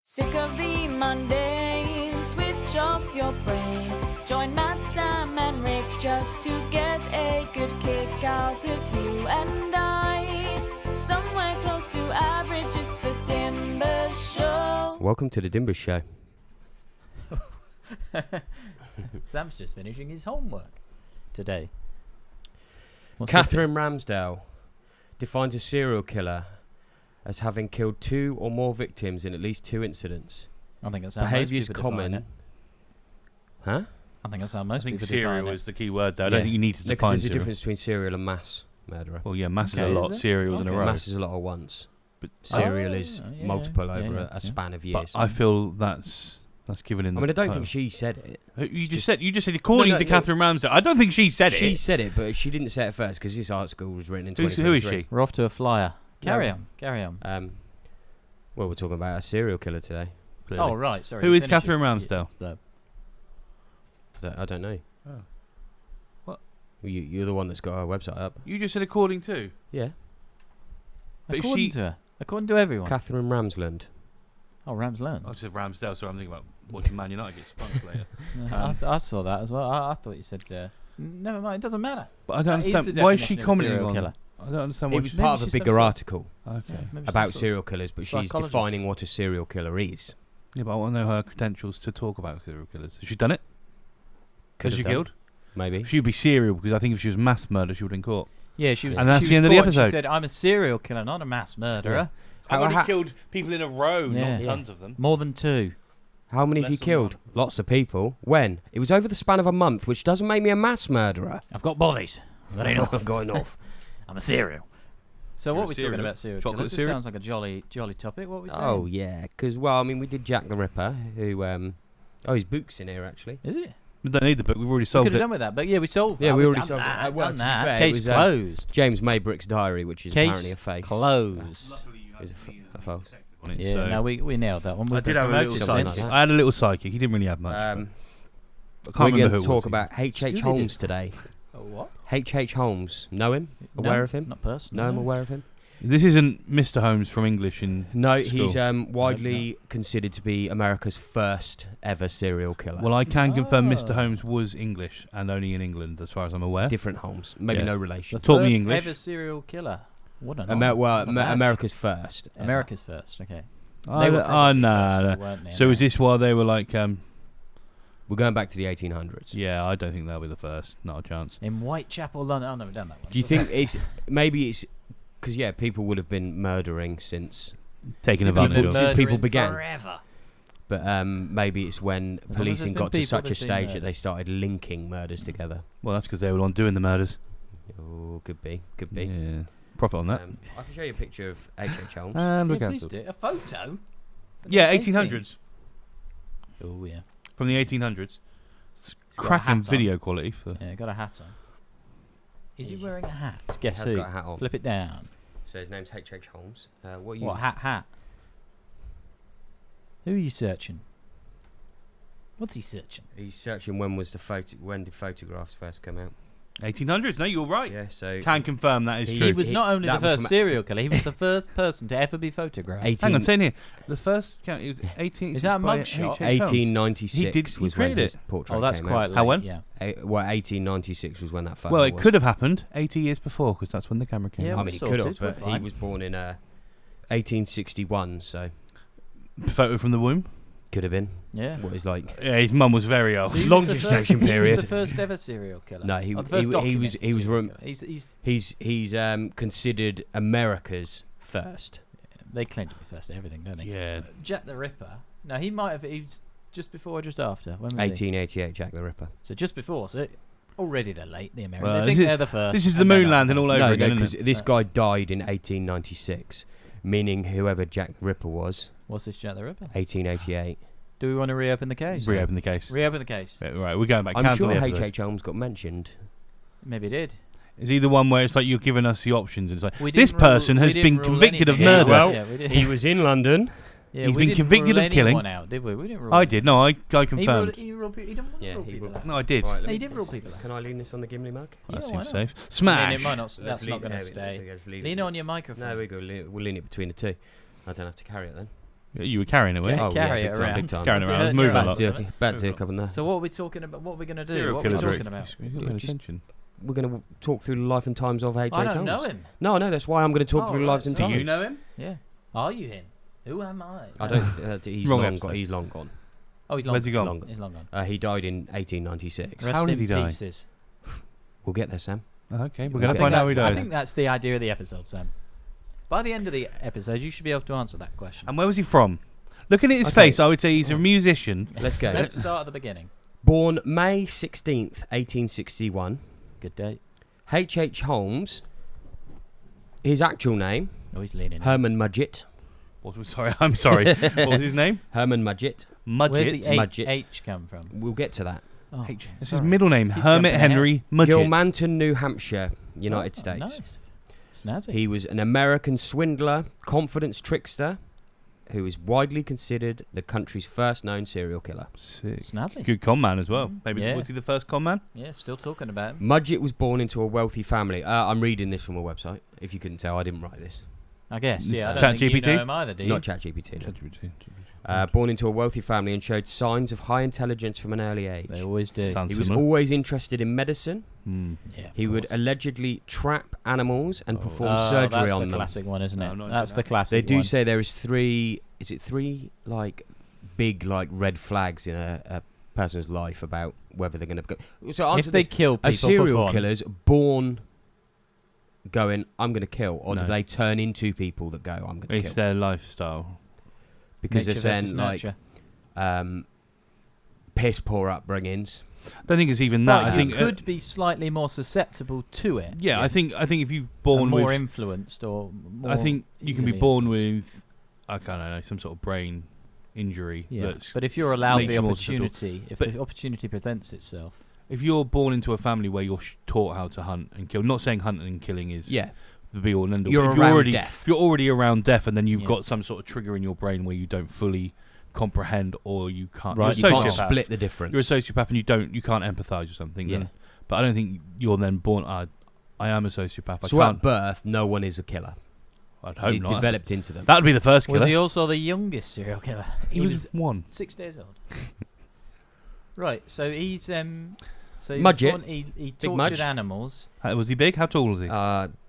Sick of the mundane, switch off your brain. Join Matt, Sam and Rick just to get a good kick out of you and I. Somewhere close to average, it's the Dimbers show. Welcome to the Dimbers show. Sam's just finishing his homework today. Catherine Ramsdale defines a serial killer as having killed 2 or more victims in at least 2 incidents. I think that's how Behaviour is most people define common. it. Huh? I think that's how most I think people serial define is it. the key word there. I don't think you need to Because define there's a serial. difference between serial and mass murderer. Well, yeah, mass Okay, is a lot, is it? serials in a Okay. row. Mass is a lot at once. But Serial Oh, is yeah, multiple yeah, over yeah, a span of But years. I feel that's given in I the mean, I don't title. think she said it. You just said according No, to no. Catherine Ramsdale. I don't think she said She it. said it, but she didn't say it first because this article was written in Who 2023. is she? We're off to a flyer. Carry Yeah. on. Well, we're talking about a serial killer today. Clearly. Oh, right, sorry. Who he is Catherine finishes- Ramsdale? I don't know. Oh. What? You're the one that's got our website up. You just said according to. Yeah. But According to her. According to everyone. Catherine Ramsland. Oh, Rams learned. I said Ramsdale, so I'm thinking about watching Man United get spunked later. I saw that as well. I thought you said... never mind, it doesn't matter. But I don't That is understand. the Why is she definition of a commenting serial on killer. I don't understand It why was she... part maybe of a she's bigger some sort of- article Okay. Yeah, maybe some about sort of serial killers, but she's psychologist. defining what a serial killer is. Yeah, but I want to know her credentials to talk about serial killers. Has she done it? Could Has she have done, killed? Maybe. She'd be serial because I think if she was mass murder, she would have been caught. Yeah, she was. And that's she the was end of the caught and episode. She said, "I'm a serial killer, not a mass murderer. How- I've how- already killed people in a row, Yeah. not tons of them. More than 2." How many have Less you than killed? Lots of people. When? It was over the span of a month, which doesn't make me a mass murderer. I've got bodies. That ain't I've got enough. I'm a serial. So You're what a are we serial? talking about serial Chocolate killers? This cereal? sounds like a jolly topic. What are we saying? Oh, yeah. Because, well, I mean, we did Jack the Ripper, who... his book's in here, actually. Is it? We don't need the book. We've already We solved could have it. done with that, but yeah, we solved that. Yeah, we We've already done solved it. that. Well, Done to be that. fair, it Case was, closed. James Maybrick's diary, which is Case apparently a fake. closed. Is a false. On it, Yeah, so no, we nailed that one. I We've did been have a little promoted something psychic. like since. that. I had a little psychic. He didn't really have much. I can't We're remember going who to it talk was. about HH Scooby-Doo. Holmes today. Oh, what? HH Holmes. Know him? Aware No, of him? Not personally. No, I'm no. aware of him. This isn't Mr. Holmes from English in No, school. he's widely considered to be America's first ever serial killer. Well, I can confirm Oh. Mr. Holmes was English and only in England, as far as I'm aware. Different Holmes. Maybe Yeah. no relation. Taught me First English. ever serial killer. What an America's first. ever. America's first. Okay. Oh, They were probably no. first, though, weren't they, So is this why they were like, We're going back to the 1800s. yeah, I don't think they'll be the first. Not a chance. in Whitechapel, London? I've never done that one. Do you think maybe it's because people would have been murdering since, Taking People advantage would of. since Murdering people began. forever. but maybe it's when long as policing there's got been to people, such a there's been stage that they murders. started linking murders together. Well, that's because they were on doing the murders. Oh, could be. Yeah. Profit on that. I can show you a picture of H.H. Holmes. And we're Yeah, please cancelled. do. A photo? Yeah, From the 1800s. Oh, yeah. From the 1800s. He's got a Cracking hat on. video quality. For Yeah, got a hat on. Is he He wearing a hat? He Guess has who? got a hat on. Flip it down. So his name's H.H. Holmes. What are you? What, hat? Who are you searching? What's he searching? He's searching when did photographs first come out? 1800s. No, you're right. Yeah, so Can confirm that is He true. He was not only the that was first from- serial killer, he was the first person to ever be photographed. 18, Hang on, saying here, the first count it was 18. Is that a by mugshot? H.H. Holmes. 1896 He was when created his it. portrait Oh, that's came quite out. late. How when? Yeah. 1896 was when that photo Well, it was. could have happened 80 years before because that's when the camera came Yeah, out. I mean, he could have, sorted, we're but he fine. was born in 1861, so Photo from the womb. could have been. Yeah. What is like? Yeah, his mum was very old. So he Long was the gestation first, period. He was the first ever serial killer. No, he Or the he, first he was documented he was serial rem- killer. he's considered America's first. They claim to be first at everything, don't they? Yeah. Jack the Ripper. No, he might have. He was just before or just after. When was he? 1888, Jack the Ripper. So just before. So already they're late. The Americans. Well, they think this is- they're the first. This is the and they're moon not. landing all over No, again, because isn't it? this guy died in 1896, meaning whoever Jack the Ripper was, What's this Jack the Ripper? 1888. Do we want to reopen the case? Reopen the case. Reopen the case. Right, we're going back. I'm Cancel sure the episode. H.H. Holmes got mentioned. Maybe it did. Is he the one where it's like you're giving us the options and it's like We this didn't rule- person we has didn't been rule convicted of anything murder? out. Well, Yeah, we did. He was in London. Yeah, he's we been didn't convicted rule of killing. anyone out, did we? We didn't rule. I did. No, I He confirmed. he didn't want to Yeah, rule he people ruled- out. No, I did. Right, let He me- did rule people out. Can I lean this on the gimli mug? That Yeah, why seems not? safe. I mean, Smash. it might not. Let's That's not lean- going no, to stay. let's Lean on your microphone. No, we'll lean it between the two. I don't have to carry it then. You were carrying it, weren't you? Yeah, Oh, carry yeah, it big time, around. big time. Carrying it Does it around. hurt Moving your a lot. hands? Back to covering that. So what are we talking about? What are we going to do? Serial What are we killers, Rick. talking about? You've got no Just- attention. We're going to talk through the life and times of HH I Holmes. don't know him. No, that's why I'm going to talk Oh, through the right, lives and sorry. times. You know him? Yeah. Are you him? Who am I? I don't. He's Wrong long episode. gone. He's long gone. Oh, he's long. Where's he gone? Long gone. He's long gone. He died in 1896. Rest How did in he die? pieces. We'll get there, Sam. Okay, we're Okay, going to find out who he I dies. think that's the idea of the episode, Sam. By the end of the episode, you should be able to answer that question. And where was he from? Looking at his Okay. face, I would say he's a musician. Let's go. Let's start at the beginning. Born May 16th, 1861. Good date. HH Holmes. His actual name, Oh, he's leaning. in. Herman Mudgett. I'm sorry. What was his name? Herman Mudgett. Where's Mudgett. the Mudgett. H come from? We'll get to that. Oh, H. That's sorry. his middle name. Keep Hermit jumping Henry Mudgett. Gilmanton, New Hampshire, United Oh, States. Nice. Snazzy. He was an American swindler, confidence trickster, who is widely considered the country's first known serial killer. Sick. Snazzy. Good con man as well. Maybe Yeah. was he the first con man? Yeah, still talking about him. Mudgett was born into a wealthy family. I'm reading this from a website. If you couldn't tell, I didn't write this. I guess. Yeah, I Chat don't think you GPT? know him either, do you? Not ChatGPT. No. Born into a wealthy family and showed signs of high intelligence from an early age. They always do. Sounds He was similar. always interested in medicine. Yeah, He would allegedly trap animals and perform Oh, surgery that's on the them. classic one, isn't No, it? not That's doing the that. classic They do one. say there is three. Is it three like big like red flags in a person's life about whether they're going to go? So answer if they this: kill people are serial for fun, killers born going, "I'm going to kill," or do No. they turn into people that go, "I'm going to It's kill"? their lifestyle. Because nature they're versus saying like nurture. piss poor upbringings. I don't think it's even that. But I think you could be slightly more susceptible to it. yeah, I think if you've and born more with, influenced or more I think you can be easily born influenced. with, I don't know, some sort of brain injury. Yeah, That's, but if you're allowed makes the you more susceptible. opportunity, if But- the opportunity presents itself, if you're born into a family where you're taught how to hunt and kill, not saying hunting and killing is Yeah, the be all and end all. you're If around already, death. If you're already around death, and then you've Yeah. got some sort of trigger in your brain where you don't fully comprehend, or you can't. Right, You you're a can't sociopath. split the difference. You're a sociopath, and you can't empathise with something. Yeah. Then, but I don't think you're then born. I am a sociopath. I So can't. at birth, no one is a killer. I'd hope He's not. developed into them. That would be the first killer. was he also the youngest serial killer? He was one. 6 days old. Right, so he's so he, was Mudgett. born, he Big tortured Mudge. animals. Was he big? How tall was he?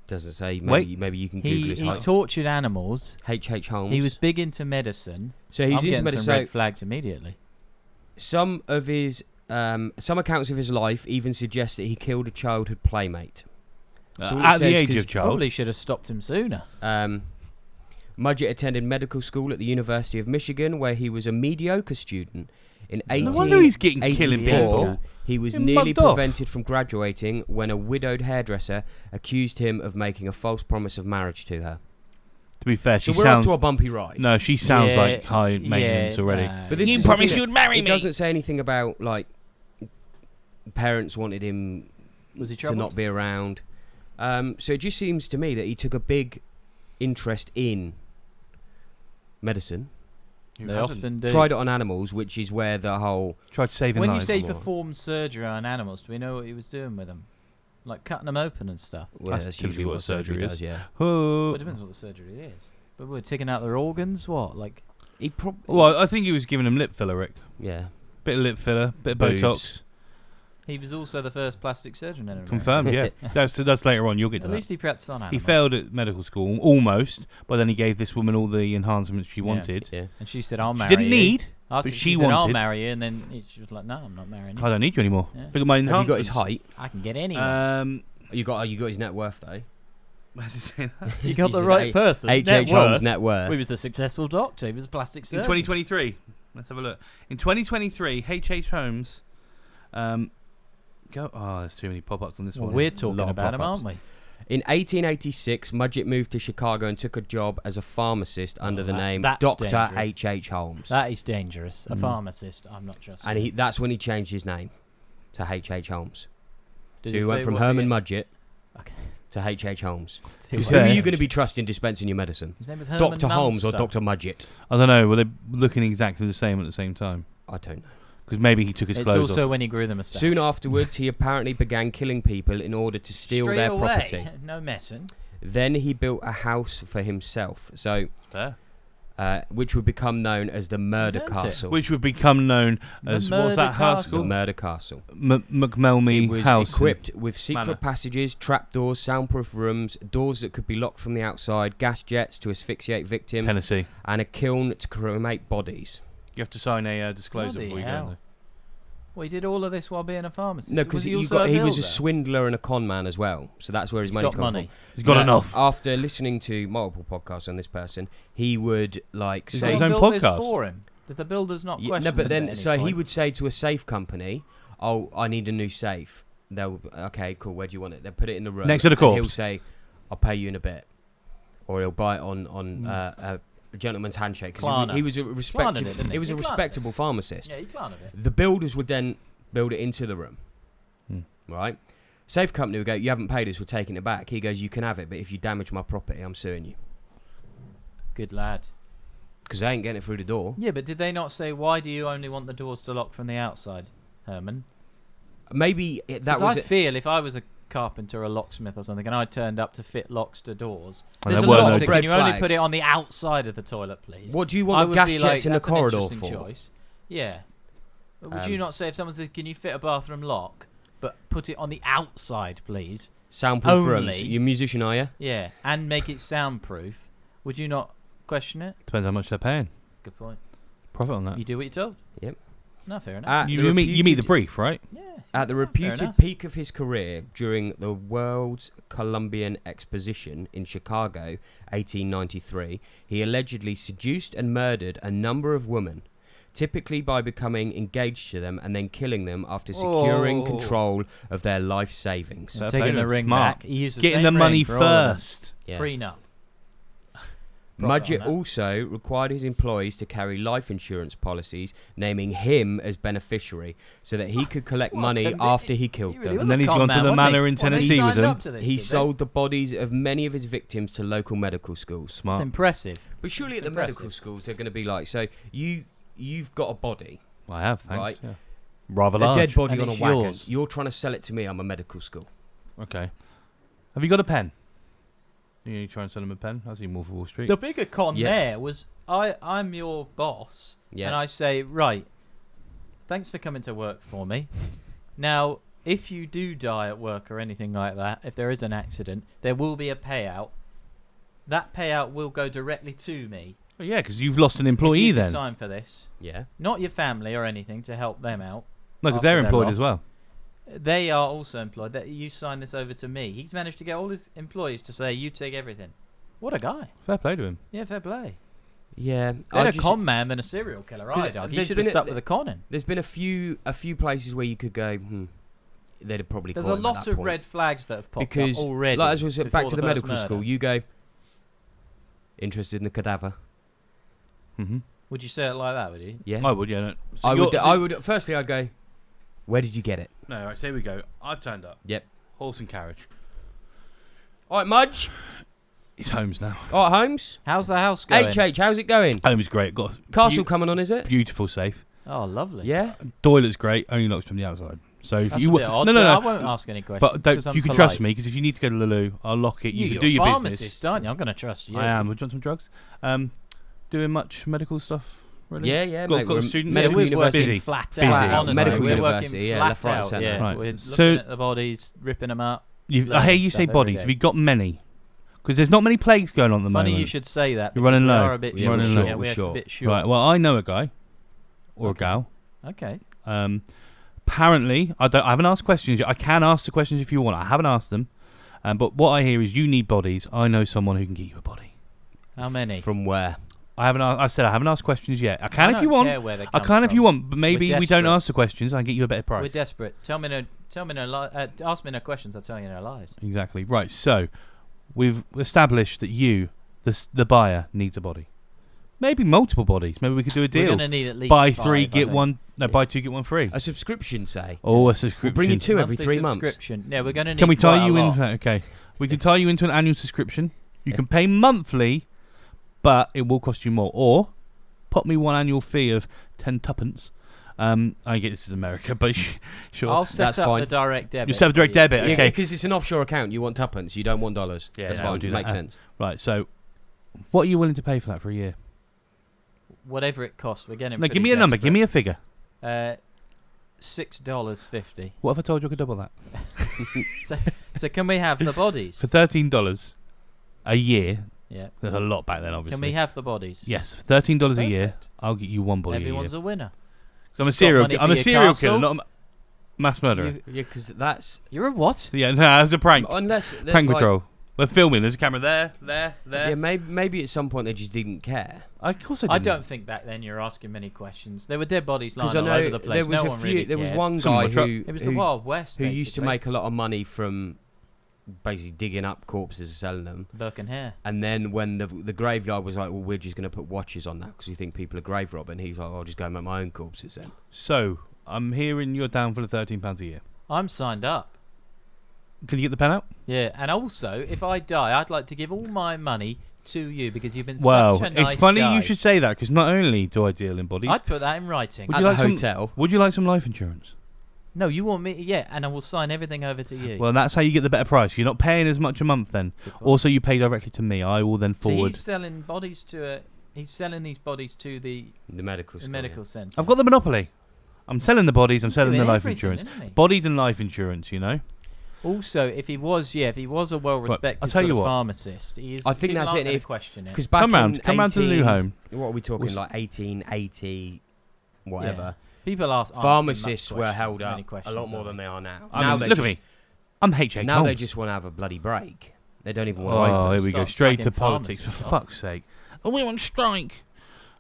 Doesn't say. Wait. Maybe you can Google He his height. tortured animals. HH Holmes. He was big into medicine. so he's I'm into getting medicine. some So red flags immediately. some of his some accounts of his life even suggest that he killed a childhood playmate. So all it At the says, age 'cause of child. Probably should have stopped him sooner. Mudgett attended medical school at the University of Michigan, where he was a mediocre student. In No wonder he's getting killing 1884, people. he was Getting nearly mugged off. prevented from graduating when a widowed hairdresser accused him of making a false promise of marriage to her. To be fair, she So we're off sounds. to a bumpy ride. No, she sounds Yeah, like high maintenance already. But this You is promised something you'd marry It me. doesn't say anything about like parents wanted him Was he to troubled? not be around. So it just seems to me that he took a big interest in medicine. They often do. Tried it on animals, which is where the whole tried saving When you lives. say he Lord. performed surgery on animals, do we know what he was doing with them? Like cutting them open and stuff? well, That's that's typically usually what what surgery surgery does. Yeah. Well, Oh. it depends what the surgery is. But we're taking out their organs, what? Like, He probably. Well, I think he was giving him lip filler, Rick. Yeah. Bit of lip filler, bit of Boobs. Botox. he was also the first plastic surgeon in America. Confirmed, yeah. That's later on. You'll get to At that. least he practiced on He animals. failed at medical school, almost, but then he gave this woman all the enhancements she wanted. Yeah. And she said, I'll She marry didn't you. need, I but said, she said, I'll wanted. marry you. And then she was like, no, I'm not marrying you. I don't need you anymore. Yeah. Look at my Have enhancements. you got his height? I can get anyone. You got his net worth though. Why does he say that? you got he the says right person. HH Net Holmes worth. net worth. He was a successful doctor. He was a plastic In surgeon. 2023, let's have a look. In 2023, HH Holmes. There's too many pop-ups on this Well, one. we're Lot talking of about him, pop-ups. aren't we? In 1886, Mudgett moved to Chicago and took a job as a pharmacist under the name that's Dr. dangerous. H.H. Holmes. That is dangerous. A pharmacist, I'm not trusting. And that's when he changed his name to H.H. Holmes. Did So he say went from what Herman again? Mudgett Okay. to H.H. Holmes. See Who what are fair. you going to be trusting dispensing your medicine? His name was Herman Dr. Holmes or Munster. Dr. Mudgett? I don't know. Were they looking exactly the same at the same time? I don't know. Because maybe he took his It's clothes also off. when he grew the moustache. Soon afterwards, he apparently began killing people in order to steal Straight their away. property. No messing. Then he built a house for himself. So Fair. which would become known as the Murder Isn't it? Castle. Which would become known The as Murder what's that house The Castle. called? Murder Castle. McMelmy It was House. equipped with secret Manor. passages, trapdoors, soundproof rooms, doors that could be locked from the outside, gas jets to asphyxiate victims, Tennessee. and a kiln to cremate bodies. You have to sign a disclosure Bloody before you go hell. in there. Well, he did all of this while being a pharmacist. No, Was because he he also a was a builder? swindler and a con man as well. So that's where his He's money's got come money. He's got Now, enough. After listening to multiple podcasts on this person, he would like He's say got his own built this podcast. for him. Did the builders not Yeah, question no, but this at then any so he point? would say to a safe company, "Oh, I need a new safe." They'll okay, cool. Where do you want it? They'll put it in the room Next to the and corpse. He'll say, "I'll pay you in a bit," or he'll buy it on a gentleman's handshake. 'Cause Klarna. he was a Klarna respectable. did, didn't he? He was a He Klarna it. respectable pharmacist. Yeah, he clowned a bit. The builders would then build it into the room, right? Safe company would go, "You haven't paid us. We're taking it back." He goes, "You can have it, but if you damage my property, I'm suing you Good lad. because I ain't getting it through the door." Yeah, but did they not say, why do you only want the doors to lock from the outside, Herman? Maybe that Because was I it. feel if I was a carpenter or a locksmith or something and I turned up to fit locks to doors, And there's there a were lot no of it. Can red you only flags. put it on the outside of the toilet, please? What do you I want the would gas be jets like, in the that's an corridor interesting for? choice. Yeah. But would you not say if someone said, can you fit a bathroom lock, but put it on the outside, please? Soundproof rooms. Only- You're a musician, are you? Yeah, and make it soundproof. Would you not question it? Depends how much they're paying. Good point. Profit on that. You do what you're told. Yep. No, fair enough. At You the meet the reputed- brief, right? yeah. At the fair reputed enough. peak of his career during the World's Columbian Exposition in Chicago, 1893, he allegedly seduced and murdered a number of women, typically by becoming engaged to them and then killing them after securing Oh. control of their life savings. So Fair play taking to the him. ring Smart. back. He used the Getting same the money ring for all of them. first. Yeah. Prenup. Mudgett Profit on that. also required his employees to carry life insurance policies, naming him as beneficiary, so that he could collect What money convi- after he killed He really them. was And then a he's con gone to man, the wasn't he? manor in Well, they Tennessee with signed him. up to this, He did they? sold the bodies of many of his victims to local medical schools. It's Smart. impressive. But surely at the Impressive. medical schools they're going to be like, so you've got a body, I have, thanks. Right. Yeah. Rather a large. dead body And on a it's wagon. yours. You're trying to sell it to me. I'm a medical school. Okay. Have you got a pen? You try and sell him a pen? I see Wolf of Wall Street. The bigger con Yeah. there was I'm your boss, Yeah. and I say, right, thanks for coming to work for me. Now, if you do die at work or anything like that, if there is an accident, there will be a payout. That payout will go directly to me. Oh, yeah, because you've lost an If employee you can then. sign for this, Yeah. not your family or anything to help them out. No, because after they're their employed loss. as well. They are also employed. That you sign this over to me. He's managed to get all his employees to say, "You take everything." What a guy! Fair play to him. Yeah, fair play. Yeah. Better I just- con man than a serial killer. 'Cause I dog. He there's should have been a- stuck with the conning. There's been a few places where you could go. They'd have probably. There's caught a him at lot that of point. red flags that have popped Because, up already. like as we said, before back to the first medical murder. school. You go. Interested in the cadaver? Mm-hmm. Would you say it like that? Would you? Yeah. I would, yeah. No. So I you're- would. I would. Firstly, I'd go. Where did you get it? No, right, so here we go. I've turned up. Yep. Horse and carriage. All right, Mudge. It's Holmes now. All right, Holmes. How's the house going? HH, how's it going? Holmes is great. Got a Castle coming on, is it? beautiful safe. Oh, lovely. Yeah. Toilet's great. Only locks from the outside. So if That's you a bit odd, no, but I no, won't ask any questions. but don't, 'cause I'm you can polite. trust me because if you need to go to the loo, I'll lock it. You You're can do your a pharmacist, business. aren't you? I'm going to trust you. I am. Would you want some drugs? Doing much medical stuff? Really? Yeah, yeah, Got- mate. got we're students? Yeah, medical we're university. working Busy. flat Busy. out. Honestly, Medical we're university, working yeah, flat left, right, out. centre. Yeah, Right. we're looking So- at the bodies, ripping them up. I hear Learning you stuff say every bodies. day. Have you got many? Because there's not many plagues going on at the Funny moment. you should say that. You're running because we low. are a bit Yeah, short. we're short, Yeah, we're we're a short. bit short. Right. Well, I know a guy or Okay. a gal. Okay. Apparently, I haven't asked questions yet. I can ask the questions if you want. I haven't asked them. But what I hear is you need bodies. I know someone who can get you a body. How many? From where? I said I haven't asked questions yet. I can I if you don't want. care where they I come can if from. you want. But maybe We're we don't desperate. ask the questions. I can get you a better price. We're desperate. Ask me no questions. I'll tell you no lies. Exactly. Right. So we've established that you, the buyer, needs a body. Maybe multiple bodies. Maybe we could do a We're deal. going to need at least Buy 5, three, I get think. one. No, Yeah. buy two, get one free. A subscription, say. Oh, a subscription. We'll bring you two every Monthly 3 months. subscription. Yeah, we're going to need Can we tie quite a you in? lot. Okay. We can tie you into an annual subscription. You Yeah. can pay monthly, but it will cost you more. Or pop me one annual fee of 10 tuppence. I get this is America, but sure. I'll set That's up fine. the direct debit. You set up direct for you. debit. Okay. Because it's an offshore account. You want tuppence. You don't want dollars. Yeah, That's no, fine. we'll do Makes that. sense. Right. So, what are you willing to pay for that for a year? whatever it costs, we're getting. No, give me a number. Give me a figure. $6.50. What if I told you I could double that? So can we have the bodies? For $13 a year. Yeah. There's a lot back then, obviously. Can we have the bodies? Yes, for $13 a year, Perfect. I'll get you one body Everyone's a a winner. year. I'm a serial. money for I'm a your serial castle? killer, not a mass murderer. Yeah, because that's You're a what? Yeah, no, that's a prank. unless they're Prank like, patrol. We're filming. There's a camera there. Yeah, maybe at some point they just didn't care. Of course I didn't. I don't think back then you're asking many questions. There were dead bodies lying Because I all over know the place. there was No a one few. really There was cared. one Some guy of my who It was the Wild West. who used to basically. make a lot of money from basically digging up corpses and selling them. Burke and Hare. And then when the graveyard was like, well, we're just going to put watches on that because we think people are grave robbing, he's like, I'll just go and make my own corpses then. So, I'm hearing you're down for the £13 a year. I'm signed up. Can you get the pen out? Yeah, and also, if I die, I'd like to give all my money to you because you've been Well, such a nice it's funny guy. you should say that because not only do I deal in bodies, I'd put that in writing. Would At you the like some- hotel. would you like some life insurance? No, you want me? Yeah, and I will sign everything over to you. Well, that's how you get the better price. You're not paying as much a month then. Good point. Also, you pay directly to me. I will then So forward. he's selling bodies to he's selling these bodies to the The medical centre. I've got the monopoly. I'm selling the bodies. I'm selling the Doing life everything, insurance. isn't he? Bodies and life insurance. You know. Also, if he was a well-respected I'll tell sort you of what. pharmacist, he is. I think people that's aren't it, gonna if- question it. Because back Come round to the new 18 home. What are we talking? We'll Like 1880, whatever. Yeah. People ask Pharmacists were held many up a questions, lot more aren't than they are now. I now mean, they look just, at me. I'm HH Now Holmes. they just want to have a bloody break. They don't even want to Oh, open. here we go. Start Straight to slagging politics. For pharmacists off. fuck's sake. Oh, we want strike.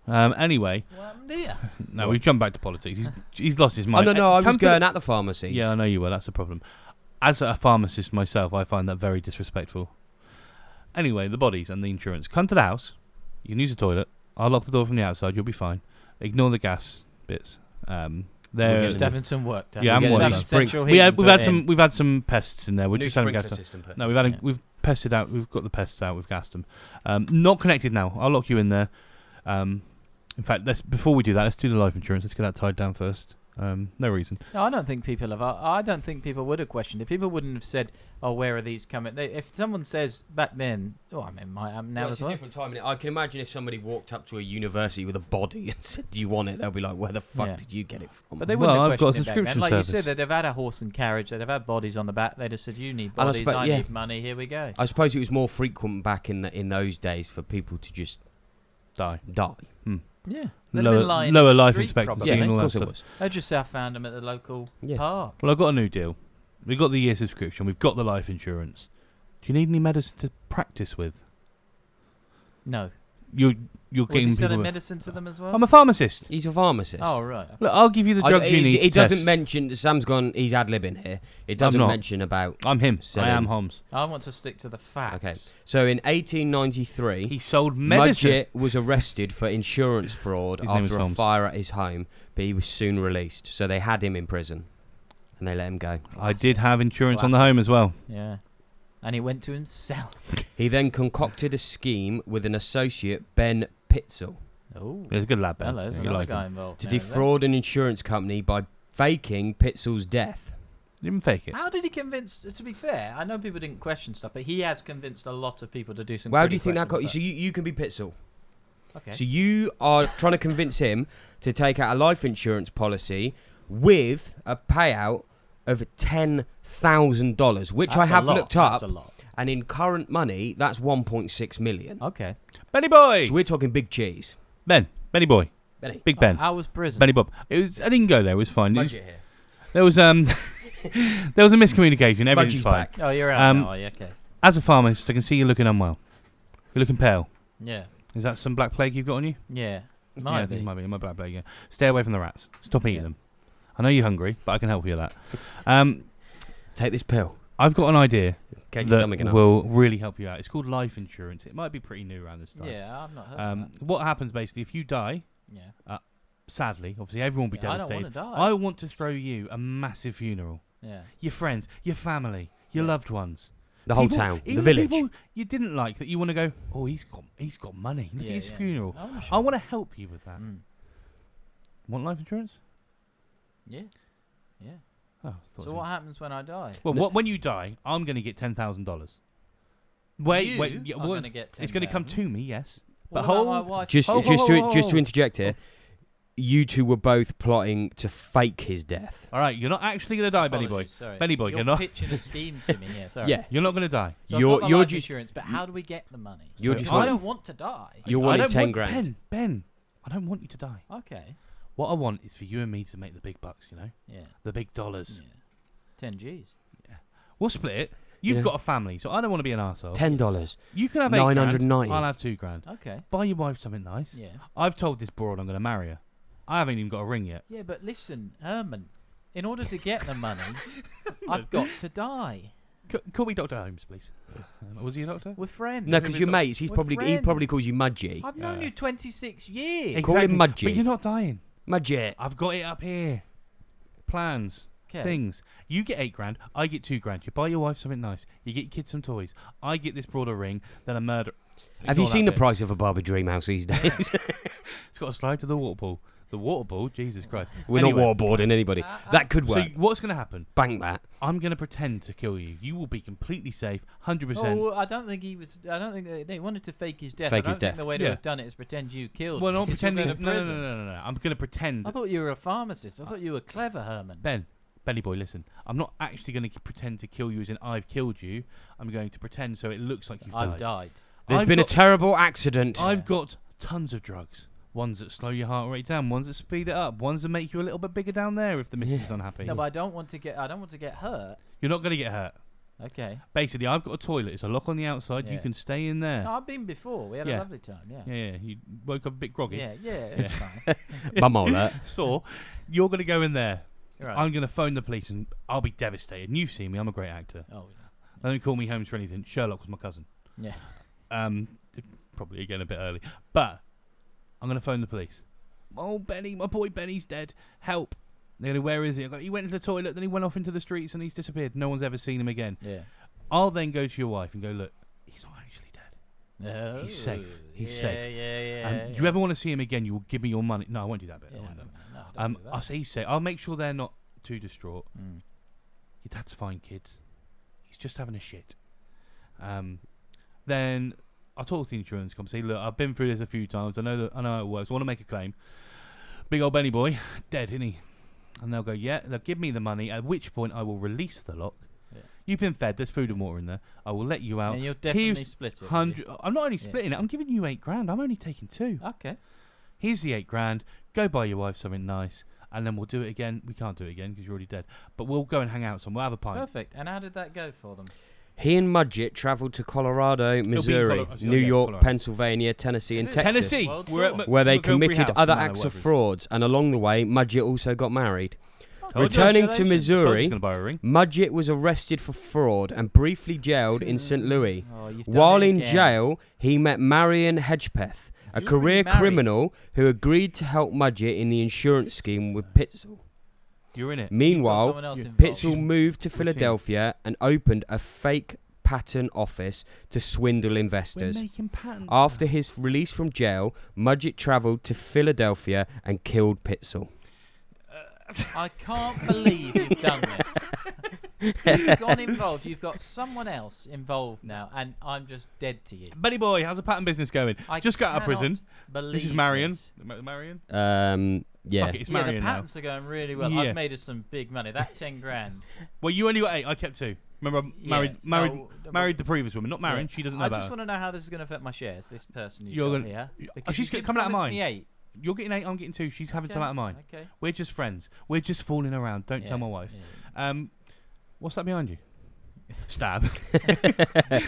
Anyway, they? What happened here? no, we've jumped back to politics. He's lost his Oh mind. no, I was Come to the- going at the pharmacies. Yeah, I know you were. That's the problem. As a pharmacist myself, I find that very disrespectful. Anyway, the bodies and the insurance. Come to the house. You can use the toilet. I'll lock the door from the outside. You'll be fine. Ignore the gas bits. We're just having some work done. Yeah, I'm We're working getting on some central we've heating had put in. we've had some pests in there. We're New just having sprinkler gas. system put. No, Yeah. we've pested out. We've got the pests out. We've gassed them. Not connected now. I'll lock you in there. In fact, before we do that, let's do the life insurance. Let's get that tied down first. No reason. No, I don't think people have. I don't think people would have questioned it. People wouldn't have said, "Oh, where are these coming?" If someone says back then, "Oh, I mean, it might happen now Well, as it's a well." different time. I can imagine if somebody walked up to a university with a body and said, "Do you want it?" They'll be like, "Where the fuck Yeah. did you get it from?" But they Well, wouldn't I've have got a questioned it back then. subscription Like service. you said, they'd have had a horse and carriage. They'd have had bodies on the back. They'd have said, "You need And I bodies. suppose- I yeah. need money. Here we go." I suppose it was more frequent back in those days for people to just Die. die. Yeah, they'd have been lying in Lower the life street, expectancy probably. and all of that course it stuff. was. They just say I found them at the local Yeah. park. Well, I've got a new deal. We've got the year subscription. We've got the life insurance. Do you need any medicine to practice with? No, You're was getting he people. selling medicine to them as well? I'm a pharmacist. He's a pharmacist. Oh right. Look, I'll give you the drugs you need. It to doesn't test. mention. Sam's gone. He's ad libbing here. It doesn't not. mention about. I'm him. I Selling. am Holmes. I want to stick to the facts. Okay. So in 1893, He sold medicine. Mudgett was arrested for insurance fraud His name was after a Holmes. fire at his home, but he was soon released. So they had him in prison, and they let him go. I did have insurance on the Classic. home as well. Yeah. And he went to himself. He then concocted a scheme with an associate, Ben Pitzel, Oh. He's a good lad, Ben. Hello, there's You another like guy him. involved. to now, is defraud an insurance company by faking Pitzel's death. Didn't fake there? it. How did he convince? To be fair, I know people didn't question stuff, but he has convinced a lot of people to do some. Well, how do pretty you think that got you? questionable So you can be Pitzel. stuff. Okay. So you are trying to convince him to take out a life insurance policy with a payout of $10,000, which That's I a have lot, looked That's up, a lot. and in current money, that's 1.6 million. Okay. Benny boy. So we're talking big cheese. Benny boy. Benny. Big Ben. How was prison? Benny Bob. It was. I didn't go there. It was fine. It was- Budget here. there was there was a miscommunication. Everything's Budget's fine. back. Oh, you're out Um, now, are you? Okay. As a pharmacist, I can see you're looking unwell. You're looking pale. Yeah. Is that some black plague you've got on you? Yeah. Yeah, I Might think be. it might be. My black plague. Yeah. Stay away from the rats. Stop eating Yeah. them. I know you're hungry, but I can help you with that. Take this pill. I've got an idea Get your that stomach enough. will really help you out. It's called life insurance. It might be pretty new around this time. Yeah, I've not heard of that. What happens basically if you die? Yeah. Sadly, obviously, everyone will be Yeah, I don't devastated. want to die. I want to throw you a massive funeral. Yeah. Your friends, your family, your Yeah. loved ones, The whole People- town. The even village. People you didn't like that you want to go. Oh, he's got money. Look at Yeah, his yeah. funeral. I wanna I show- want to help you with that. Mm. Want life insurance? Yeah. Yeah. Oh, thought So so. what happens when I die? Well, when you die, I'm going to get $10,000. Wait, You wait. Yeah, are well, gonna get it's going to come 10,000. to me, yes, What But about my hold- wife? Just, Oh, just, whoa, to, whoa, just to whoa. interject here, you two were both plotting to fake his death. All right, you're not actually going to die, Benny boy. Apologies, sorry. Benny boy, you're you're not. pitching a scheme to me here. Sorry. Yeah, You're not going to die. So You're- I've got my you're life ju- insurance, but how do we get the money? You're So just I want- don't want to die. You're I wanting don't 10 want- grand. Ben, I don't want you to die. Okay. What I want is for you and me to make the big bucks, you know? Yeah. The big dollars. Yeah. 10 G's. We'll split it. You've Yeah. got a family, so I don't want to be an arsehole. $10. You can have 8 grand. 990. I'll have 2 grand. Okay. Buy your wife something nice. Yeah. I've told this broad I'm going to marry her. I haven't even got a ring yet. Yeah, but listen, Herman, in order to get the money, I've got to die. Call me Dr. Holmes, please. Was he a doctor? We're friends. No, because you're mates. He We're probably friends. calls you Mudgy. I've known Yeah. you 26 years. Call him Mudgy. But you're not dying. Mudgy. I've got it up here. Plans. 'Kay. Things. You get 8 grand. I get 2 grand. You buy your wife something nice. You get your kids some toys. I get this broader ring. Then a murder. Have you Ignore seen that the bit. price of a Barbie Dream House these days? It's got to slide to the water pool. The water pool? Jesus Christ. We're Anyway, not waterboarding anybody. That could So work. what's going to happen? Bank that. I'm going to pretend to kill you. You will be completely safe, 100%. Oh, well, I don't think he was. I don't think they wanted to fake his death. Fake I don't his think death. the way to Yeah. have done it is pretend you killed. Well, him, not because you'll pretending. go to No, no, prison. no, no, no, no. I'm going to pretend. I thought you were a pharmacist. I thought you were clever, Herman. Benny boy, listen. I'm not actually going to pretend to kill you as in I've killed you. I'm going to pretend so it looks like you've I've died. died. There's I've been got- a terrible accident. I've got tons of drugs. Ones that slow your heart rate down. Ones that speed it up. Ones that make you a little bit bigger down there if the missus is unhappy. No, but I don't want to get. I don't want to get hurt. You're not going to get hurt. Okay. Basically, I've got a toilet. It's a lock on the outside. You Yeah. can stay in there. No, I've been before. We had Yeah. a lovely time. Yeah. Yeah. You woke up a bit groggy. Yeah. It's fine. Bum alert. So, you're going to go in there. Right. I'm going to phone the police and I'll be devastated. And you've seen me. I'm a great actor. Oh Don't call me Holmes for anything. Sherlock was my cousin. yeah. Probably again a bit early. But I'm going to phone the police. Oh, Benny, my boy Benny's dead. Help. They're going to, where is he? I go, he went into the toilet, then he went off into the streets and he's disappeared. No one's ever seen him again. Yeah. I'll then go to your wife and go, look, he's not actually dead. Oh, He's safe. He's yeah, safe. Yeah. You ever want to see him again, you will give me your money. No, I won't do that bit. Yeah, I won't. no, don't do that. I'll say he's safe. I'll make sure they're not too distraught. Mm. Your dad's fine, kids. He's just having a shit. Then I'll talk to the insurance company. Say, look, I've been through this a few times. I know how it works. I want to make a claim. Big old Benny boy, dead, isn't he? And they'll go, yeah. They'll give me the money. At which point, I will release the lock. Yeah. You've been fed. There's food and water in there. I will let you out. And you'll definitely Here's split it. will you? 100. I'm not only Yeah. splitting it. I'm giving you 8 grand. I'm only taking 2. Okay. Here's the 8 grand. Go buy your wife something nice, and then we'll do it again. We can't do it again because you're already dead. But we'll go and hang out somewhere. We'll have a pint. Perfect. And how did that go for them? He and Mudgett travelled to Colorado, Missouri, Colorado. New Yeah, York, Colorado. Pennsylvania, Tennessee, and Good. Texas, Tennessee, World we're tour. at where they Montgomery committed House, other Manor, acts of whatever it is. frauds. And along the way, Mudgett also got married. Oh, Returning to congratulations. Told you Missouri, he's gonna buy a ring. Mudgett was arrested for fraud and briefly jailed in St. Louis. Oh, you've done While it in again. jail, he met Marion Hedgepeth, a You're career already married. criminal who agreed to help Mudgett in the insurance scheme with Pitzel. You're in it. Meanwhile, Someone else involved. Pitzel moved to Philadelphia and opened a fake patent office to swindle We're investors. making patents. After his release from jail, Mudgett travelled to Philadelphia and killed Pitzel. I can't believe you've done this. You've gone involved. You've got someone else involved now, and I'm just dead to you. Benny boy, how's the patent business going? I Just got out of prison. cannot believe This is Marion. this. Marion? Yeah. Fuck it, it's Yeah, the Marion now. patents are going really well. Yeah. I've made us some big money. That 10 grand. Well, you only got 8. I kept 2. Remember, I Yeah. No, married the previous woman, not Marion. Yeah. She doesn't know I about just her. want to know how this is going to affect my shares. This person You're you've got gonna- here. Oh, Because she's you did coming out of promise mine. Me 8. You're getting 8. I'm getting 2. She's having some Okay. out of mine. Okay. We're just friends. We're just fooling around. Don't tell Yeah, my wife. yeah. What's that behind you? Stab.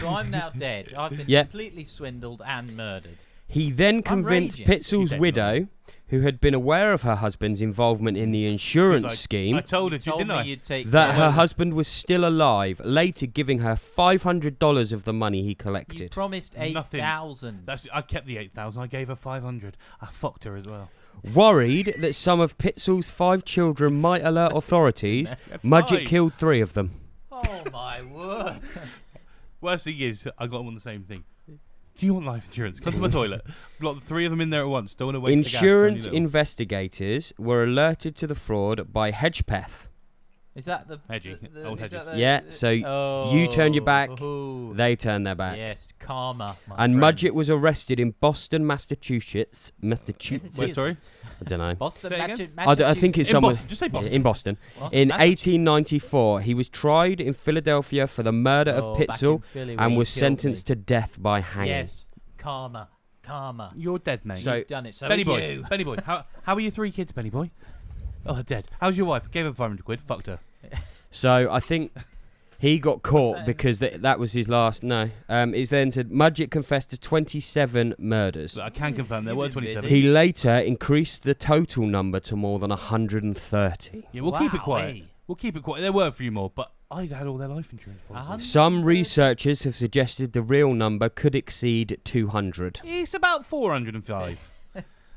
So I'm now dead. I've been Yeah. completely swindled and murdered. He then convinced raging. Pitzel's You don't widow, who had been aware of her husband's involvement in the insurance 'Cause scheme, I told her to, Told didn't me I? you'd take that care her of it. husband was still alive, later giving her $500 of the money he You collected. promised Nothing. 8,000. I kept the 8,000. I gave her 500. I fucked her as well. Worried that some of Pitzel's 5 children might alert authorities, Mudgett Five. killed 3 of them. Oh my word. Worst thing is, I got them on the same thing. Do you want life insurance? Come to my toilet. Got the 3 of them in there at once. Don't want to waste Insurance the gas. investigators were alerted to the fraud by Hedgepeth. Is that the Hedgie, old is that hedges. the- Yeah, so you turned your back, Oh. they turned their back. Yes, karma. My And friend. Mudgett was arrested in Boston, Massachusetts. Where, sorry? I don't know. Boston. Say again? I think it's In somewhere Boston. Just say Boston. in Boston. Boston, In Massachusetts. 1894, he was tried in Philadelphia for the murder Oh, of back in Pitzel Philly where and you was killed sentenced me. to death by hanging. Yes, karma. You're dead, mate. So- You've done it. So Benny are boy, you. Benny boy, how are your 3 kids, Benny boy? Oh, they're dead. How's your wife? Gave her 500 quid. Fucked her. So I think he got caught that? because that was his last. No, it's then said Mudgett confessed to 27 murders. But I can confirm there were You've been 27. busy. He later increased the total number to more than 130. Yeah, we'll keep it Wow, quiet. eh? We'll keep it quiet. There were a few more, but I had all their life insurance policies. Some researchers have suggested the real number could exceed 200. It's about 405.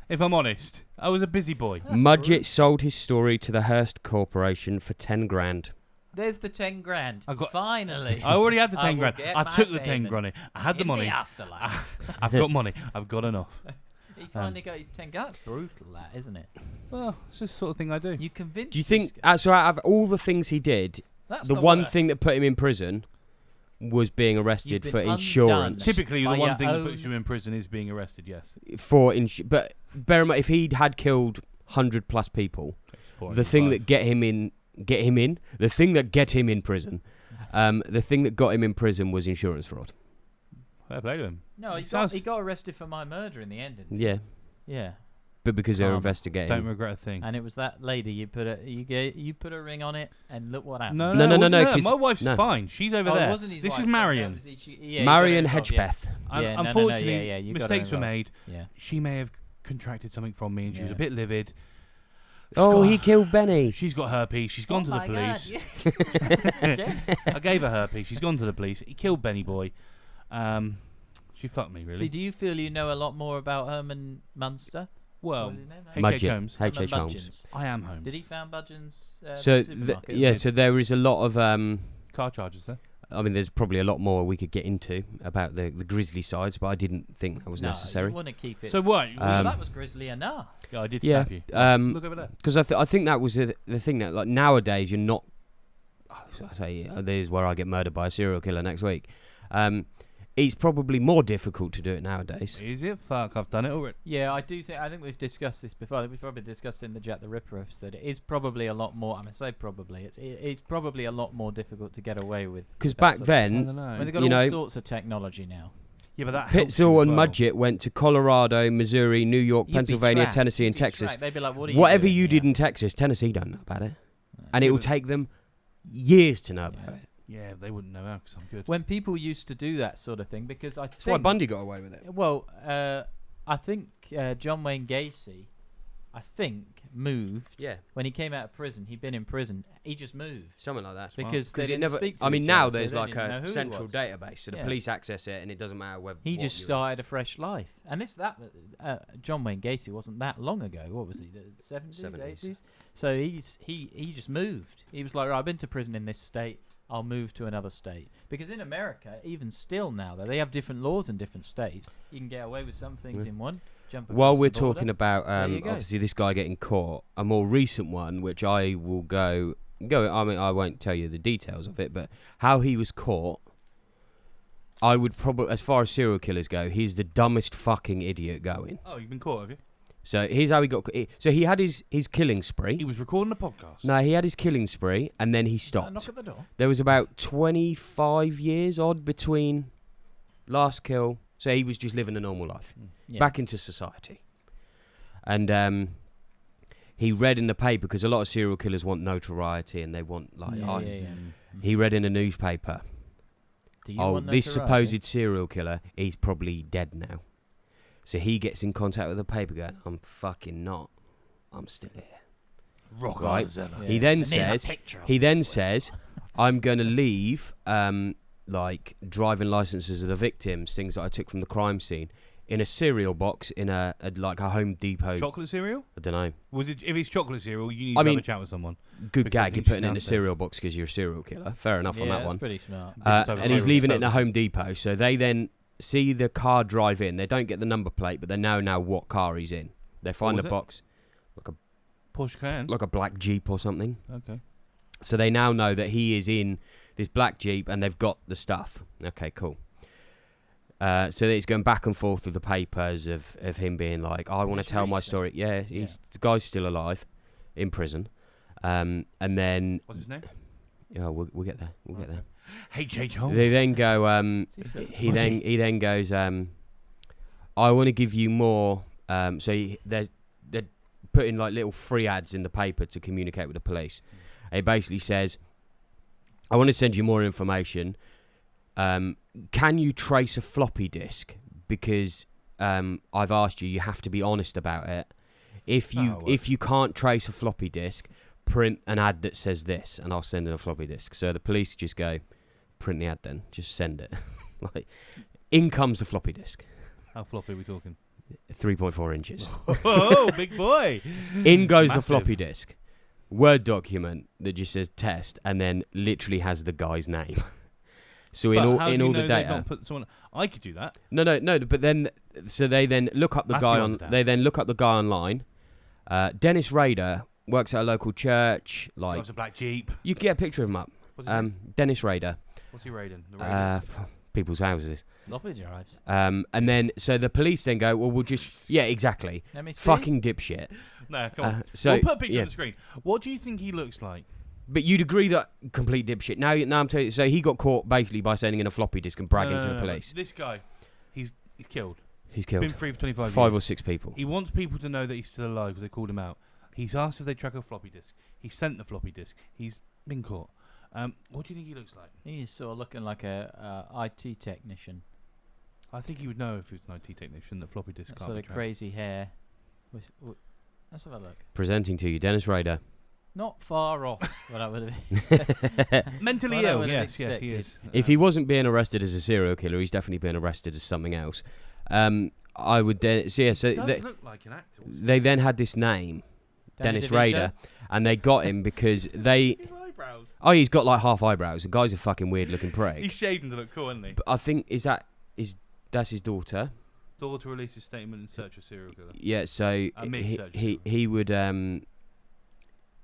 If I'm honest, I was a busy boy. Mudgett sold his story to the Hearst Corporation for 10 grand. There's the 10 grand. I got- Finally. I already had the I 10 will grand. get I my took the 10 payment. grand. I had the In money. The afterlife. I've got money. I've got enough. He finally got his 10 grand. That's brutal, that, isn't it? Well, it's just the sort of thing I do. You convinced. Do you this think, guy- so out of all the things he did, That's the one worst. thing that put him in prison was being arrested You've for been insurance. Typically, by the one your thing that own- puts you in prison is being arrested, yes. But bear in mind, if he had killed 100 plus people, It's the thing 405. that get him in, the thing that get him in prison, the thing that got him in prison was insurance fraud. Fair play to him. No, he Sounds- got arrested for my murder in the end. Didn't he? Yeah, Yeah. but because they were Karma. investigating. Don't regret a thing. And it was that lady you put a ring on it, and look what happened. No, No, no, it no, wasn't no, her. 'cause- My wife's no. fine. She's over Oh, there. it wasn't his This wife, is so that Marion. was yeah, you Marion got her involved, yeah. Hedgebeth. Yeah, no, Unfortunately, yeah, you got her mistakes were involved. made. Yeah. She may have contracted something from me, and she was a Yeah. bit livid. Oh, he killed Benny. She's got herpes. She's gone Oh to the my police. God, yeah. I gave her herpes. She's gone to the police. He killed Benny Boy. She fucked me, really. See, do you feel you know a lot more about Herman Munster? Well, What was his name? HH Mudgett. Holmes. HH Herman Holmes. Budgeons. I am home. Did he found Budgeons? So supermarket? yeah, so there is a lot of Car charges there. I mean, there's probably a lot more we could get into about the grisly sides, but I didn't think that was No, necessary. You want to keep it. So what? well, that was grisly enough. Yeah, I did Yeah, stab you. Look over there. because I think that was the thing that like nowadays you're not. I say there's where I get murdered by a serial killer next week. It's probably more difficult to do it nowadays. Is it? Fuck, I've done it already. Yeah, I think we've discussed this before. I think we've probably discussed it in the Jack the Ripper episode. It is probably a lot more. I say probably. It's probably a lot more difficult to get away with. Because that back sort of then, thing. don't know. When they've got you all know, sorts of technology now. Yeah, but that helps Pitzel you and as well. Mudgett went to Colorado, Missouri, New York, You'd be Pennsylvania, trapped. Tennessee, You'd and be Texas. trapped. They'd be like, what are you Whatever doing? you Yeah. did in Texas, Tennessee don't know about it, and Yeah, it will but- take them years to know Yeah. about it. Yeah, they wouldn't know how because I'm good. When people used to do that sort of thing, because I That's why think Bundy got away with it. Well, I think John Wayne Gacy, moved. Yeah, When he came out of prison, he'd been in prison. He just moved something like that. because they Because it didn't never. speak to I mean, each now other, so there's they like didn't know a who he central was. database, so the Yeah. police access it, and it doesn't matter whether He what just you're- started a fresh life, and it's that John Wayne Gacy wasn't that long ago. What was he? The 70s, 70s. 80s. So he just moved. He was like, right, I've been to prison in this state. I'll move to another state. Because in America, even still now, though, they have different laws in different states. You can get away with some things Yeah. in one. Jump While across we're the border. talking about There you go. obviously this guy getting caught, a more recent one, which I will go. I mean, I won't tell you the details of it, but how he was caught. I would probably, as far as serial killers go, he's the dumbest fucking idiot going. Oh, you've been caught, have you? So here's how he got. So he had his killing He spree. was recording a podcast. No, he had his killing spree, and then he Is that a stopped. knock at the door. There was about 25 years odd between last kill. So he was just living a normal life, Yeah. back into society. And he read in the paper, because a lot of serial killers want notoriety and they want like. Yeah, I- yeah, yeah. He read in a newspaper. Do you Oh, want this notoriety? supposed serial killer, he's probably dead now. So he gets in contact with the paper, going, "I'm fucking not. I'm still here." Rock Right. Zella. Yeah. He then And there's a says- picture of He it then as well. says, "I'm going to leave like driving licenses of the victims, things that I took from the crime scene, in a cereal box in a like a Home Depot. Chocolate cereal? I don't know. Was it? If it's chocolate cereal, you need I to mean, have a chat with someone. Good Because I gag. You're think she's putting it in a downstairs. cereal box because you're a serial killer. Fair enough on Yeah, that that's one. pretty smart. Different type of And he's cereal leaving it in spelled. a Home Depot. So they then see the car drive in. They don't get the number plate, but they know now what car he's in. They find was the it? box, Porsche Cayenne. like a black Jeep or something. Okay. So they now know that he is in this black Jeep and they've got the stuff. Okay, cool. So it's going back and forth with the papers of him being like, I want to tell my story. Yeah, the guy's still alive in prison. And then... What's his name? Yeah, we'll get there. We'll get there. HH Holmes. They then go... he then goes... I want to give you more... they're putting like little free ads in the paper to communicate with the police. It basically says, I want to send you more information. Can you trace a floppy disk? Because I've asked you, you have to be honest about it. If you can't trace a floppy disk, print an ad that says this, and I'll send in a floppy disk. So the police just go, print the ad then, just send it. Like, in comes the floppy disk. How floppy are we talking? 3.4 inches. Oh, big boy! In goes Massive. the floppy disk. Word document that just says test, and then literally has the guy's name. So in all the data, not put someone, I could do that. No. But then, so they then look up the guy on. They then look up the guy online. Dennis Rader works at a local church. Like, Drives a black Jeep. you can get a picture of him up. What's his name? Dennis Rader. What's he raiding? The Raiders? People's houses. Floppy drives. And then, so the police then go, well, we'll just, yeah, exactly. Let me see. Fucking dipshit. No, come on. So We'll put a picture yeah. on the screen. What do you think he looks like? But you'd agree that complete dipshit. Now I'm telling you. So he got caught basically by sending in a floppy disk and bragging to the police. This guy, he's killed. He's killed Been free for 25 years. 5 or 6 people. He wants people to know that he's still alive because they called him out. He's asked if they track a floppy disk. He sent the floppy disk. He's been caught. What do you think he looks like? He's sort of looking like a IT technician. I think he would know if he was an IT technician that floppy disk That can't sort be of tracked. crazy hair. Let's have a look. Presenting to you, Dennis Rader. Not far off what I would have. Mentally What I ill, would have yes, he expected. is. If he wasn't being arrested as a serial killer, he's definitely being arrested as something else. I would then so he does they, look like an actor. they then had this name, Danny Dennis DeVito? Rader, and they got him because they. His eyebrows. Oh, he's got like half eyebrows. The guy's a fucking weird looking prick. He's shaved him to look cool, isn't he? But I think that's his daughter. Daughter releases statement in search of serial killer. Yeah, so mid-search. he would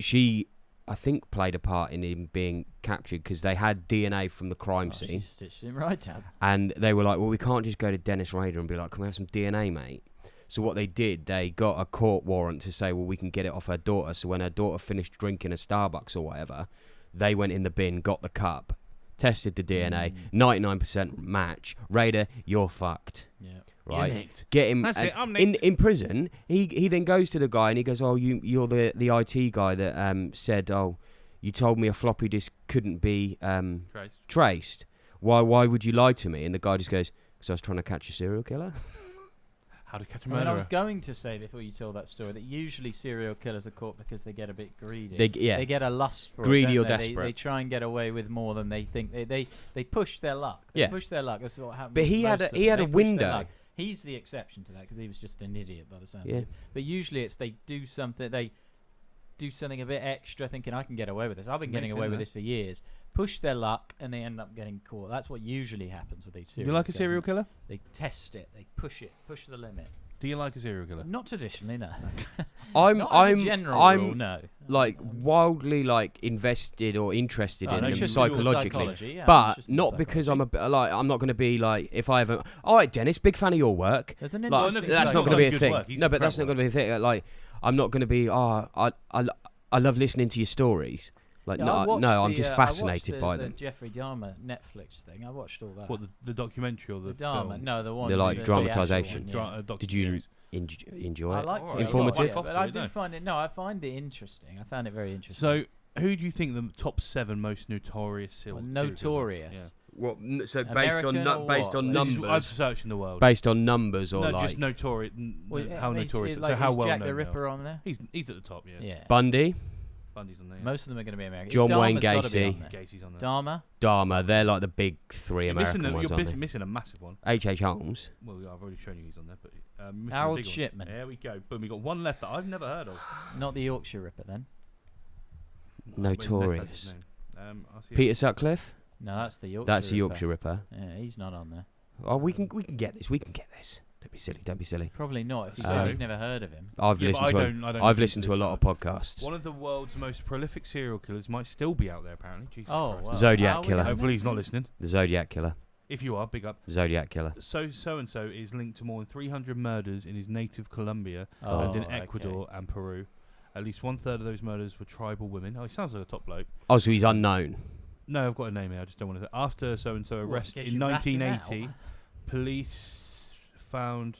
she I think played a part in him being captured because they had DNA from the crime She scene, stitched him right up. and they were like, well, we can't just go to Dennis Rader and be like, can we have some DNA, mate? So what they did, they got a court warrant to say, well, we can get it off her daughter. So when her daughter finished drinking a Starbucks or whatever, they went in the bin, got the cup, tested the DNA, 99% match. Rader, you're fucked. Yeah. Right, nicked. get him. That's it, I'm in prison. He then goes to the guy and he goes, "Oh, you're the IT guy that said, oh, you told me a floppy disk couldn't be traced. Why would you lie to me?" And the guy just goes, "Because I was trying to catch a serial killer." How to catch a I mean, I was murderer. going to say before you told that story that usually serial killers are caught because they get a bit greedy. They get a lust for Greedy it, or don't they? desperate. They try and get away with more than they think. They push their luck. They Yeah. push their luck. That's what happens. But he with had most a- of he them. had They a push their window. luck. He's the exception to that because he was just an idiot by the sounds Yeah. of it. But usually it's they do something. They do something a bit extra, thinking I can get away with this. I've been getting Makes away sense, with though. this for years. Push their luck and they end up getting caught. That's what usually happens with these serial. You like a killers. serial killer? They test it. They push the limit. Do you like a serial killer? Not traditionally, no. I'm Not as a general rule, I'm no. like wildly like invested or interested Oh, in no, them just psychologically. psychology, yeah, But interested in not because I'm psychology. I'm not going to be like, if I ever, all right, Dennis, big fan of your work. There's an Like, interesting that's not going going to to be a thing. He's No, but incredible. that's not going to be a thing. Like, I'm not going to be. I love listening to your stories. Like, Yeah, I watched I'm the, just I fascinated watched by the them. Jeffrey Dahmer Netflix thing. I watched all that. What, the documentary or the Dahmer? film? No, the one. The, like, with dramatisation. actual one, yeah. Did you enjoy I it? liked it. Alright. Informative? Yeah, Off but to I it, do no. find it. No, I find it interesting. I found it very interesting. So, who do you think the top 7 most notorious serial killers are? Notorious. Yeah. What? So American or based what? on This is- I've numbers, searched in the world. based on numbers, or no, like just notorious. Well, yeah, How is- notorious? like, so how is well Jack known the they Ripper are. on there? He's at the top. Yeah. Yeah. Bundy, Bundy's on there. Yeah. Most of them are going to be American. John Wayne Dahmer's gotta be Gacy. on there. Gacy's on there. Dahmer. Dahmer. They're like the big 3 You're American missing, ones, you're aren't they? missing a massive one. HH Holmes. Well, I've already shown you he's on there, but missing a Harold big one. Shipman. There we go. Boom. We got one left that I've never heard of. Not the Yorkshire Ripper then. Unless that's his Notorious. name. I'll see Peter Sutcliffe. No, that's the Yorkshire. That's the Ripper. Yorkshire Ripper. Yeah, he's not on there. Oh, we can get this. We can get this. Don't be silly. Don't be silly. Probably not. If he So- says he's never heard of him. I've Yeah, but listened to. I don't I've listen listened to a this lot of much. podcasts. One of the world's most prolific serial killers might still be out there, apparently. Jesus Oh, Christ. well. Zodiac How we killer. don't Hopefully he's know? not listening. The Zodiac Killer. If you are, big up. Zodiac Killer. So-and-so is linked to more than 300 murders in his native Colombia Oh, and in okay. Ecuador and Peru. At least 1/3 of those murders were tribal women. Oh, he sounds like a top bloke. Oh, so he's unknown. No, I've got a name here. I just don't want to. After so-and-so What, in arrest case in you rat him 1980, out? police found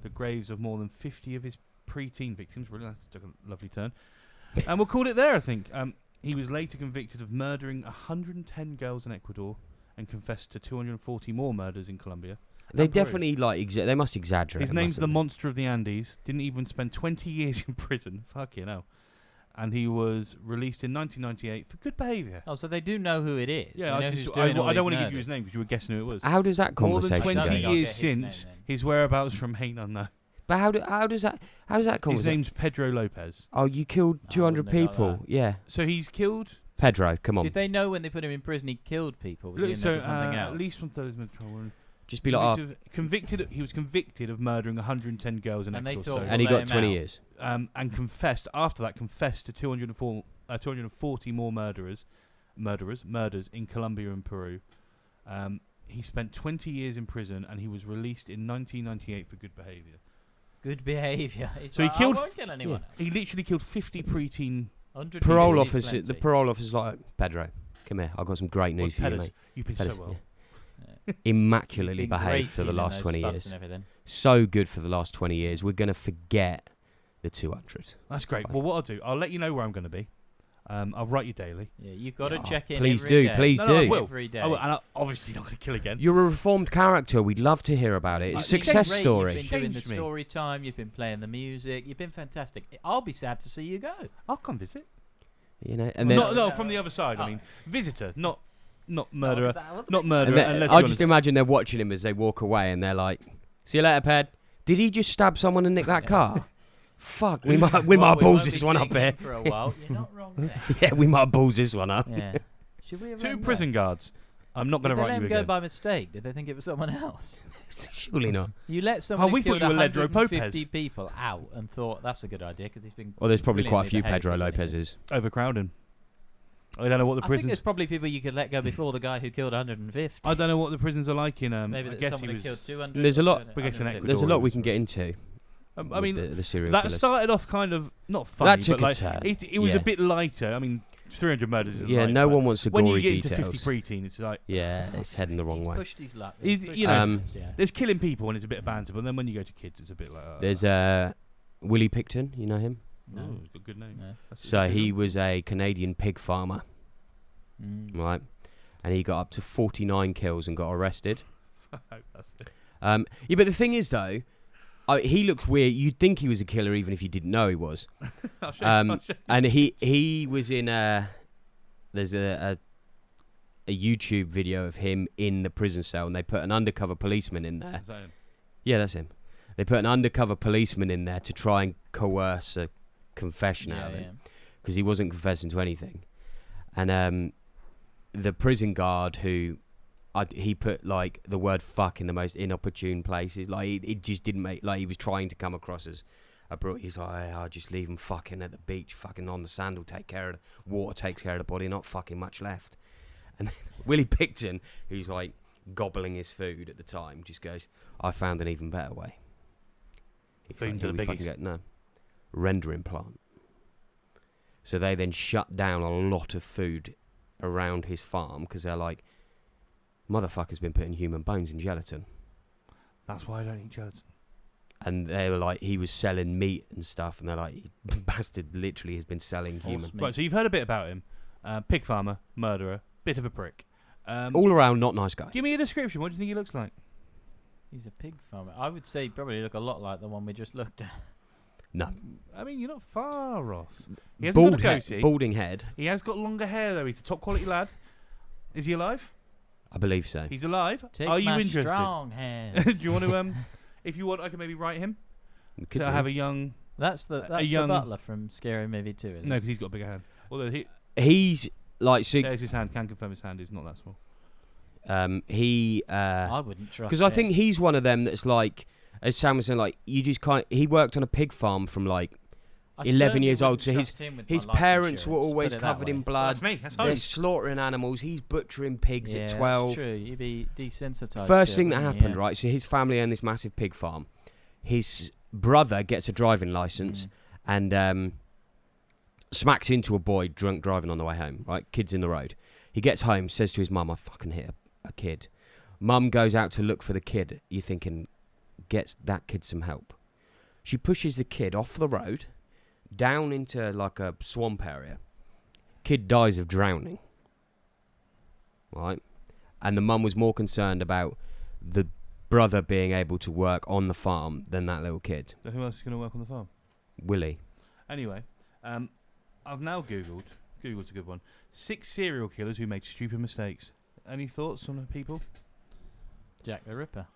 the graves of more than 50 of his preteen victims. Really, that took a lovely turn. And we'll call it there, I think. He was later convicted of murdering 110 girls in Ecuador and confessed to 240 more murders in Colombia. They And Peru. definitely they must exaggerate. His name's the massively. Monster of the Andes. Didn't even spend 20 years in prison. Fucking hell. And he was released in 1998 for good behaviour. Oh, so they do know who it is. Yeah, they know I who's don't doing all want these to give you murders. his name because you were guessing who it was. How does that More than conversation 20 go? I'll years get his since, name then. his whereabouts remain unknown. But how does that His conversation? name's Pedro Lopez. Oh, you killed I 200 wouldn't have got people. that. Yeah, So he's killed. Pedro, come on. Did they know when they put him in prison he killed people? Was he in there for something else? at least 1/3 of his trial. Just be like, He was convicted of murdering 110 girls in And they Ecuador. thought- so- and he let got him 20 out. years. and confessed to 240 more murders in Colombia and Peru. He spent 20 years in prison and he was released in 1998 for good behaviour. Good behaviour. So he killed I won't kill anyone else. He literally killed 50 preteen. 100 Parole people is officer. The plenty. parole officer's like, Pedro, come here. I've got some great news for you, mate. You've been Pedros, so well. Yeah. Immaculately Been great behaved for the feeling last those 20 spots years. and everything. So good for the last 20 years. We're going to forget the 200. That's great. Well, what I'll do, I'll let you know where I'm going to be. I'll write you daily. Yeah, you've got to Yeah, check in. please every do, day. please No, no, I do. will. Every day. And I'm obviously not going to kill again. You're a reformed character. We'd love to hear about it. It's a You've been success great. story. You've been doing the Changed me. story time. You've been playing the music. You've been fantastic. I'll be sad to see you go. I'll come visit. You know, and then No, from the other side. I mean, visitor, not murderer, not and murderer. then Unless I you're just imagine they're watching him as they walk away, and they're like, "See you later, Ped. Did he just stab someone and nick that car? Fuck, we might balls this one up here. For a while. You're not wrong there. Yeah, we might balls this one up. Yeah. Should we have 2 run prison guards. I'm not there? going to Did they write let you him go again. by mistake? Did they think it was someone else? Surely not. You let someone we who thought killed you were Ledro 150 Popez. people out and thought that's a good idea because he's been. Well, there's probably quite a few brilliantly Pedro behaved for 20 years. Lopez's. Overcrowding. I don't know what the I think prisons. there's probably people you could let go before the guy who killed 150. I don't know what the prisons are like in. Maybe I that guess someone he who was. killed 200. There's a lot- I guess in 150. There's a lot we can was- get into. I with mean, the serial that killers. started off kind of not funny, That took but a like turn. it was Yeah. a bit lighter. I mean, 300 murders isn't Yeah, light, no but one wants the when gory you get details. into 50 preteen, it's like Yeah, it's heading the wrong He's way. pushed his luck. He's- Pushed you know, his limits, yeah. there's killing people and it's a bit of banter, but then when you go to kids, it's a bit like. There's Willie Picton. You know him? No. Oh, he's got a good name. No. That's So good he name. was a Canadian pig farmer, Mm. right? And he got up to 49 kills and got arrested. That's it. Yeah, but the thing is, though, he looks weird. You'd think he was a killer even if you didn't know he was. I'll show you, I'll show you. And he was in there's a YouTube video of him in the prison cell, and they put an undercover policeman in there. Is that him? Yeah, that's him. They put an undercover policeman in there to try and coerce a confession out of him because he wasn't confessing to anything. And the prison guard who he put like the word fuck in the most inopportune places. Like it just didn't make, like he was trying to come across as a bro. He's like, hey, I'll just leave him fucking at the beach, fucking on the sand will take care of the water, takes care of the body, not fucking much left. And then Willie Picton, who's like gobbling his food at the time, just goes, I found an even better way. He's Feed him like, to "Here the we fucking biggies." go." No, rendering plant. So they then shut down a lot of food around his farm because they're like, motherfucker's been putting human bones in gelatin. That's why I don't eat gelatin. And they were like, he was selling meat and stuff, and they're like, bastard literally has been selling human. Horse meat. Right, so you've heard a bit about him. Pig farmer, murderer, bit of a prick. All around, not nice guy. Give me a description. What do you think he looks like? He's a pig farmer. I would say probably look a lot like the one we just looked at. No. I mean, you're not far off. He hasn't got a goatee. Balding head. He has got longer hair, though. He's a top quality lad. Is he alive? I believe so. He's alive. Take Are you my interested? strong hand. Do you want to? If you want, I can maybe write him. We could To do. have a young. That's the young- butler from Scary Movie 2, isn't No, it? because he's got a bigger hand. Although He's like, so there's his hand. Can confirm his hand is not that small. he I wouldn't trust because I it. think he's one of them that's like as Sam was saying, like you just can't. He worked on a pig farm from like I 11 certainly years old, wouldn't so trust him with his my life parents were insurance, always put it that covered in way. blood. That's me. That's They're Holmes. slaughtering animals. He's butchering pigs Yeah, at that's 12. true. You'd be desensitized. First to thing it, that wouldn't happened, you? right? So his family owned this massive pig farm. His brother gets a driving license and smacks into a boy drunk driving on the way home. Right, kids in the road. He gets home, says to his mum, "I fucking hit a kid." Mum goes out to look for the kid. You're thinking, gets that kid some help. She pushes the kid off the road, down into like a swamp area. Kid dies of drowning. Right? And the mum was more concerned about the brother being able to work on the farm than that little kid. So who else is going to work on the farm? Willie. Anyway, I've now Googled. Google's a good one. 6 serial killers who made stupid mistakes. Any thoughts on the people? Jack the Ripper,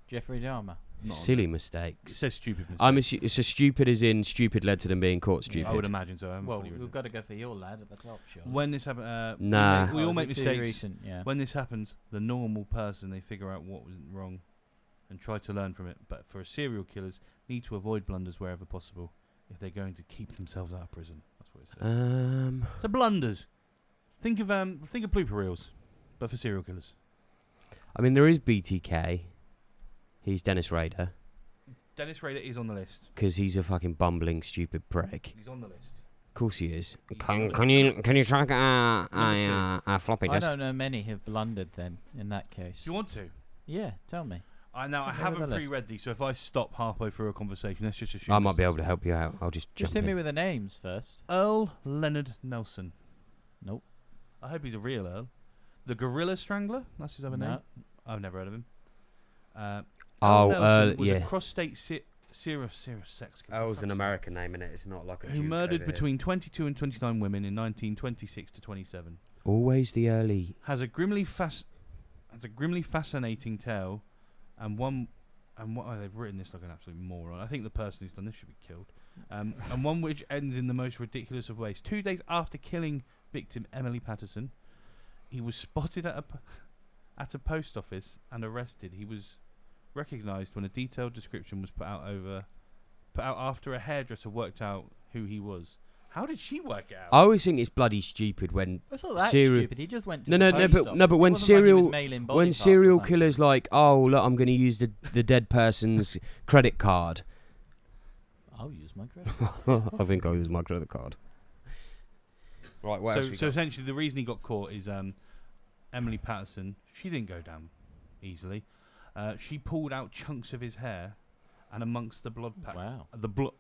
Jeffrey Dahmer. Not on Silly there. It mistakes. says stupid mistakes. It's a stupid as in stupid led to them being caught stupid. I would imagine so. I haven't Well, fully read we've it. got to go for your lad at the top, sure. When this happened, Nah. we all is make it too mistakes. recent? Yeah. When this happens, the normal person, they figure out what was wrong and try to learn from it. But for serial killers, need to avoid blunders wherever possible if they're going to keep themselves out of prison. That's what it says. So blunders. Think of blooper reels, but for serial killers. I mean, there is BTK. He's Dennis Rader. Dennis Rader is on the list. Because he's a fucking bumbling, stupid prick. He's on the list. Of course he is. He's Can on the you track Number a floppy I disk? don't know many have blundered then, in that case. Do you want to? Yeah, tell me. Now, I Go with haven't the list. pre-read these, so if I stop halfway through a conversation, let's just assume. I might this be is- able to help you out. I'll just Just jump hit me in. with the names first. Earl Leonard Nelson. Nope. I hope he's a real Earl. The Gorilla Strangler. That's his other name. No. I've never heard of him. Oh, Earl Nelson was yeah. a cross-state serious sex killer. Earl's an American name, innit? It's not like a Who Duke murdered over here. between 22 and 29 women in 1926 to 27. Always the early. Has a grimly fascinating tale, and they've written this like an absolute moron. I think the person who's done this should be killed. And one which ends in the most ridiculous of ways. 2 days after killing victim Emily Patterson, he was spotted at a post office and arrested. He was recognised when a detailed description was put out after a hairdresser worked out who he was. How did she work it out? I always think it's bloody stupid when It's not that serial. stupid. He just went to No, the no, post but office. when It wasn't like he was serial mailing body when parts or serial something. killers like, oh look, I'm going to use the dead person's credit card. I'll use my credit. I think I'll use my credit card. Right, what else we So got? essentially, the reason he got caught is Emily Patterson. She didn't go down easily. She pulled out chunks of his hair, and amongst the blood Wow.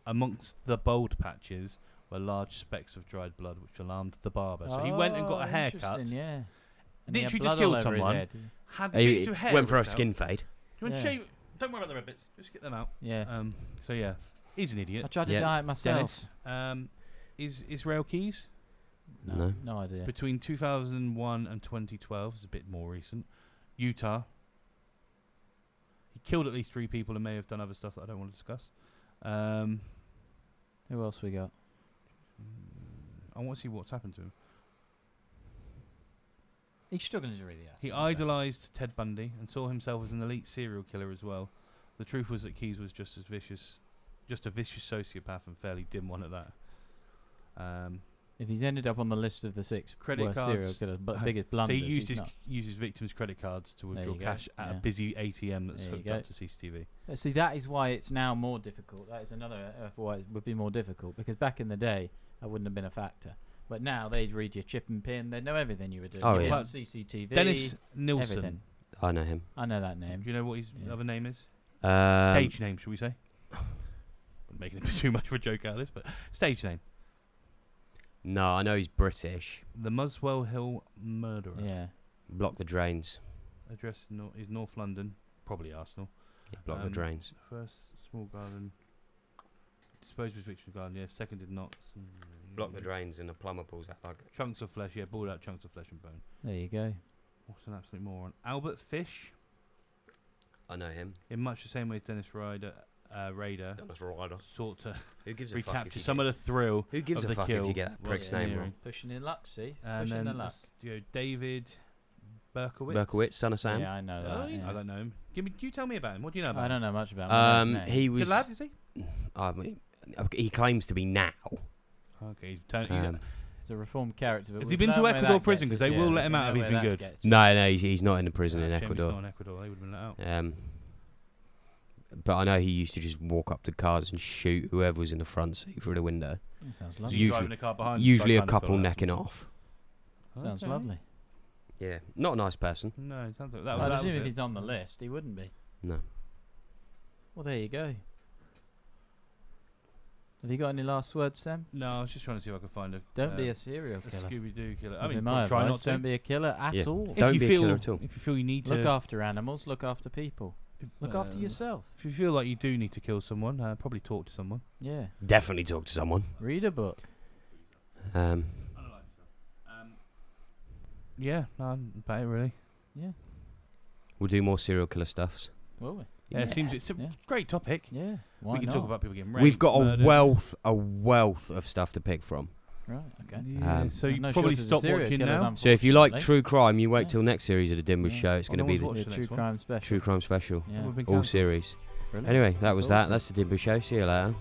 amongst the bald patches were large specks of dried blood, which alarmed the barber. So he went and got a haircut. Interesting, yeah. And he had Literally blood just killed all over his someone. head. Had He bits of hair went for a ripped out. skin fade. Do you want to Yeah. shave? Don't worry about the red bits. Just get them out. Yeah. So yeah, he's an I idiot. tried to Yeah. dye it myself. Dennis. Is Israel Keys No. No idea. between 2001 and 2012 is a bit more recent. Utah. He killed at least 3 people and may have done other stuff that I don't want to discuss. Who else we got? I want to see what's happened to him. He's struggling to read the He idolised Ted Bundy and saw himself as an elite serial killer as well. The truth was that Keys was just a vicious sociopath and fairly dim one at that. If he's ended up on the list of the 6 Credit worst cards. serial killers, but So biggest So blunders, he used he's his not. uses victims' credit cards to There withdraw you go, cash at a yeah. busy ATM that's There you hooked go. up to CCTV. See, that is why it's now more difficult. That is another why it would be more difficult, because back in the day, that wouldn't have been a factor. But now they'd read your chip and pin. They'd know everything you were doing. Oh, You'd yeah. be on Well, CCTV. Dennis Nilsson. everything. I know him. I know that Do name. you know what his Yeah. other name is? Um, Stage name, should we say? I'm making too much of a joke out of this, but stage name. No, I know he's British. The Muswell Hill Murderer. Yeah. Block the drains. Address is North London, probably Arsenal. Yeah, block the drains. First, small garden. Disposed of his victim's garden, yeah. Second did not. Block the drains and the plumber pulls out like. Chunks of flesh, yeah. Balled out chunks of flesh and bone. There you go. What's an absolute moron? Albert Fish, I know him. in much the same way as Dennis Rader, Dennis Ryder. sought to Who gives a fuck if recapture you some get, of the thrill. Who gives of a the fuck kill if you get that while prick's Yeah. name engineering. wrong? Pushing in luck, see? And Pushing then the luck. David Berkowitz. son of Sam. Yeah, I know that. Oh, yeah. I don't know him. You tell me about him. What do you know about I him? don't know much about him. He Good was. lad, is he? I mean, he claims to be now. Okay, He's a reformed character. But has he we've been to learned where Ecuador that prison? gets Because us, they will yeah, let him we out know if he's where been that good. gets us. No, he's not in the prison in Shame he's Ecuador. not in Ecuador. He would have been let out. But I know he used to just walk up to cars and shoot whoever was in the front seat through the window. That sounds So lovely. you Usually- driving a car behind? Usually I a kind of feel couple like necking that's- off. Sounds Okay. lovely. Yeah, not a nice person. No, it sounds like that I'd was assume it. if he's on the list, he wouldn't be. No. Well, there you go. Have you got any last words, Sam? No, I was just trying to see if I could find a. Don't be a serial a killer. Scooby-Doo killer. I Would be mean, my try advice. not to. Don't be a killer at Yeah. all. Don't if you be a feel, killer at all. If you feel you need Look to, after animals. Look after people. Look after yourself. If you feel like you do need to kill someone, probably talk to someone. Yeah. Definitely talk to someone. Read a book. Yeah, no, about it really. Yeah. We'll do more serial killer stuffs. Will we? Yeah, it seems it's a Yeah. great topic. Yeah. Why We can not? talk about people getting raped. We've got murdered. a wealth of stuff to pick from. Right. Okay. Yeah, so There's you no probably shortage of stop serial watching killers, now. So if you like unfortunately. true crime, you wait Yeah. till next series of the Dimbers Yeah. show. It's Well, going to no be one's the watched the True next one. crime special. true crime special. Yeah. We've been All cancelled. series. Brilliant. Anyway, that Look was forward that. to That's the Dimber show. See you later.